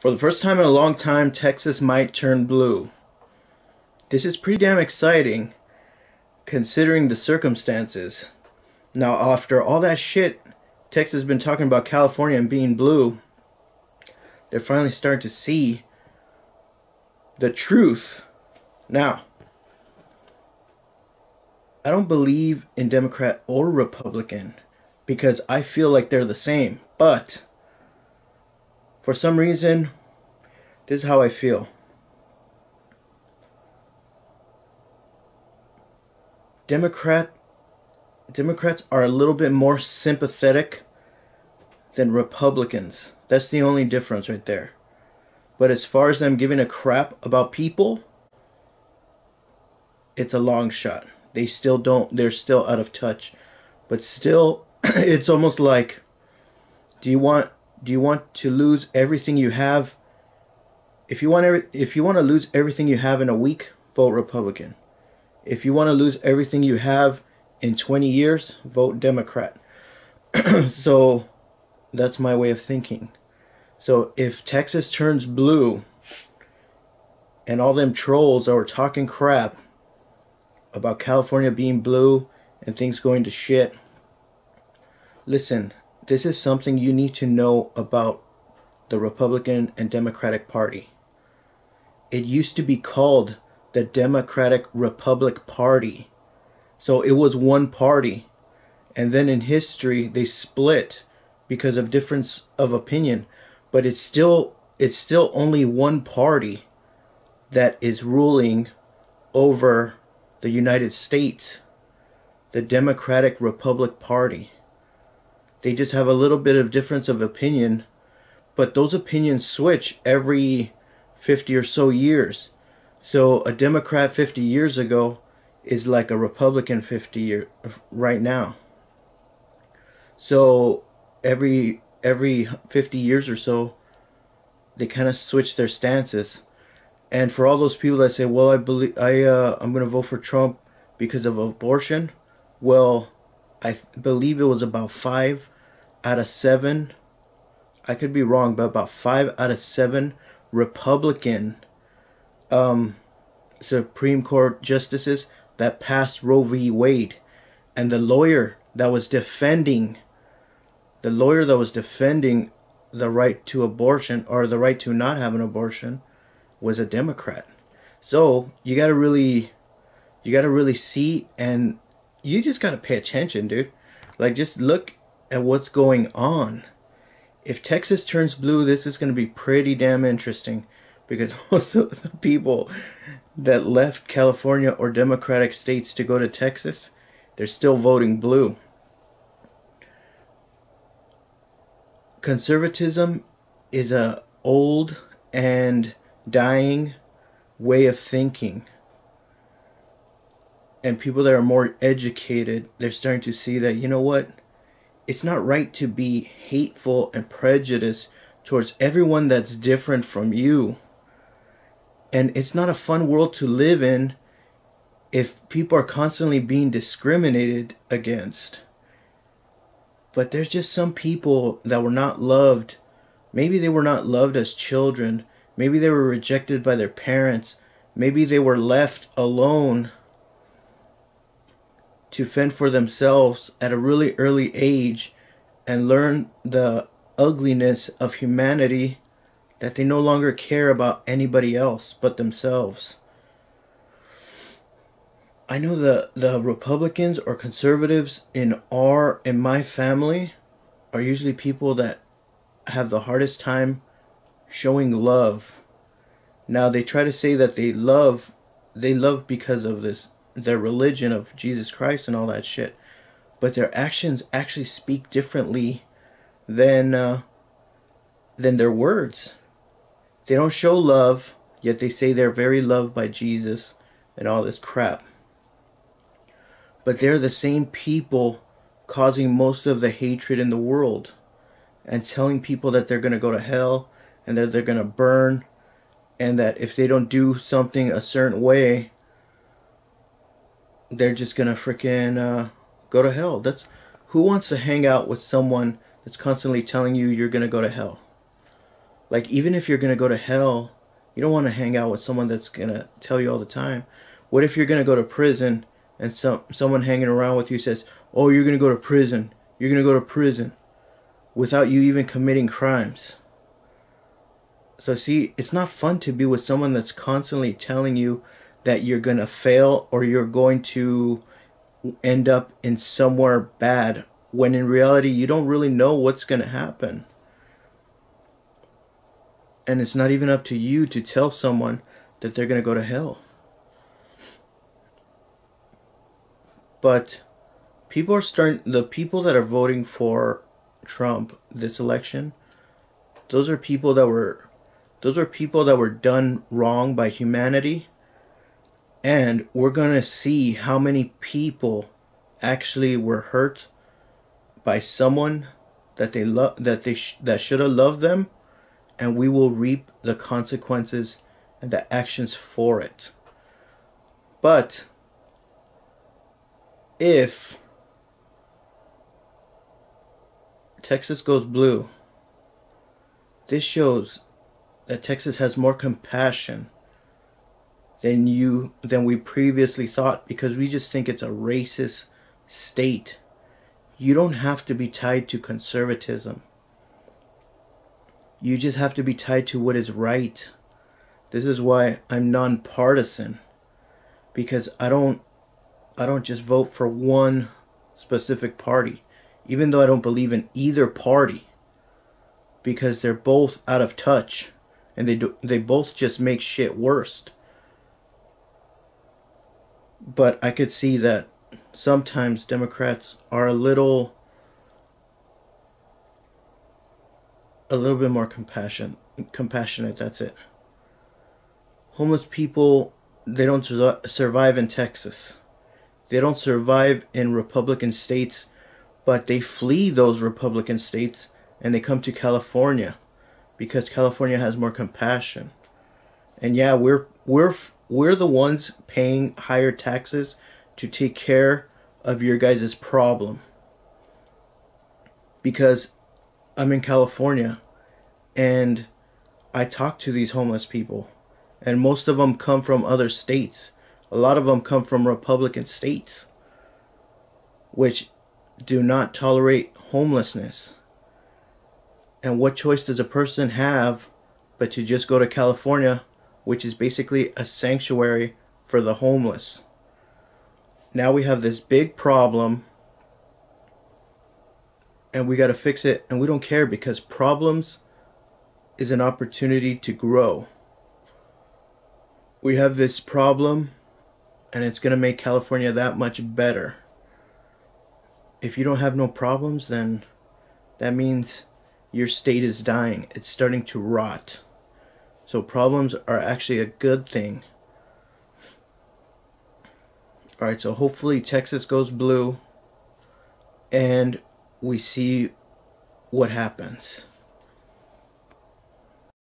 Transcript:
For the first time in a long time, Texas might turn blue. This is pretty damn exciting, considering the circumstances. Now, after all that shit Texas has been talking about California and being blue, they're finally starting to see the truth. Now, I don't believe in Democrat or Republican because I feel like they're the same. But for some reason, this is how I feel. Democrats are a little bit more sympathetic than Republicans. That's the only difference right there. But as far as them giving a crap about people, it's a long shot. They still don't, they're still out of touch. But still, it's almost like, do you want to lose everything you have? If you want to lose everything you have in a week, vote Republican. If you want to lose everything you have in 20 years, vote Democrat. So that's my way of thinking. So if Texas turns blue and all them trolls are talking crap about California being blue and things going to shit, listen, this is something you need to know about the Republican and Democratic Party. It used to be called the Democratic Republic Party. So it was one party. And then in history they split because of difference of opinion. But it's still only one party that is ruling over the United States. The Democratic Republic Party. They just have a little bit of difference of opinion, but those opinions switch every 50 or so years. So a Democrat 50 years ago is like a Republican 50 years right now. So every 50 years or so, they kind of switch their stances. And for all those people that say, well, I'm going to vote for Trump because of abortion, well, I believe it was about 5 out of 7, I could be wrong, but about 5 out of 7 Republican Supreme Court justices that passed Roe v. Wade. And the lawyer that was defending the right to abortion, or the right to not have an abortion, was a Democrat. So you gotta really see, and you just gotta pay attention, dude. Like, just look at what's going on. If Texas turns blue, this is gonna be pretty damn interesting, because most of the people that left California or Democratic states to go to Texas, they're still voting blue. Conservatism is a old and dying way of thinking. And people that are more educated, they're starting to see that, you know what? It's not right to be hateful and prejudiced towards everyone that's different from you. And it's not a fun world to live in if people are constantly being discriminated against. But there's just some people that were not loved. Maybe they were not loved as children. Maybe they were rejected by their parents. Maybe they were left alone to fend for themselves at a really early age and learn the ugliness of humanity, that they no longer care about anybody else but themselves. I know the Republicans or conservatives in my family are usually people that have the hardest time showing love. Now they try to say that they love because of their religion of Jesus Christ and all that shit, but their actions actually speak differently than their words. They don't show love, yet they say they're very loved by Jesus and all this crap. But they're the same people causing most of the hatred in the world and telling people that they're going to go to hell and that they're going to burn, and that if they don't do something a certain way, they're just going to freaking go to hell. Who wants to hang out with someone that's constantly telling you you're going to go to hell? Like, even if you're gonna go to hell, you don't want to hang out with someone that's gonna tell you all the time. What if you're gonna go to prison and someone hanging around with you says, "Oh, you're gonna go to prison. You're gonna go to prison," without you even committing crimes. So see, it's not fun to be with someone that's constantly telling you that you're gonna fail or you're going to end up in somewhere bad, when in reality you don't really know what's gonna happen. And it's not even up to you to tell someone that they're gonna go to hell. But the people that are voting for Trump this election, those are people that were done wrong by humanity, and we're gonna see how many people actually were hurt by someone that they love, that should have loved them, and we will reap the consequences and the actions for it. But if Texas goes blue, this shows that Texas has more compassion than we previously thought, because we just think it's a racist state. You don't have to be tied to conservatism. You just have to be tied to what is right. This is why I'm nonpartisan, because I don't just vote for one specific party, even though I don't believe in either party, because they're both out of touch and they both just make shit worse. But I could see that sometimes Democrats are a little bit more compassionate, that's it. Homeless people, they don't survive in Texas. They don't survive in Republican states, but they flee those Republican states and they come to California because California has more compassion. And yeah, we're the ones paying higher taxes to take care of your guys' problem. Because I'm in California and I talk to these homeless people, and most of them come from other states. A lot of them come from Republican states, which do not tolerate homelessness. And what choice does a person have but to just go to California, which is basically a sanctuary for the homeless? Now we have this big problem and we got to fix it, and we don't care, because problems is an opportunity to grow. We have this problem and it's going to make California that much better. If you don't have no problems, then that means your state is dying. It's starting to rot. So problems are actually a good thing. Alright, so hopefully Texas goes blue and we see what happens.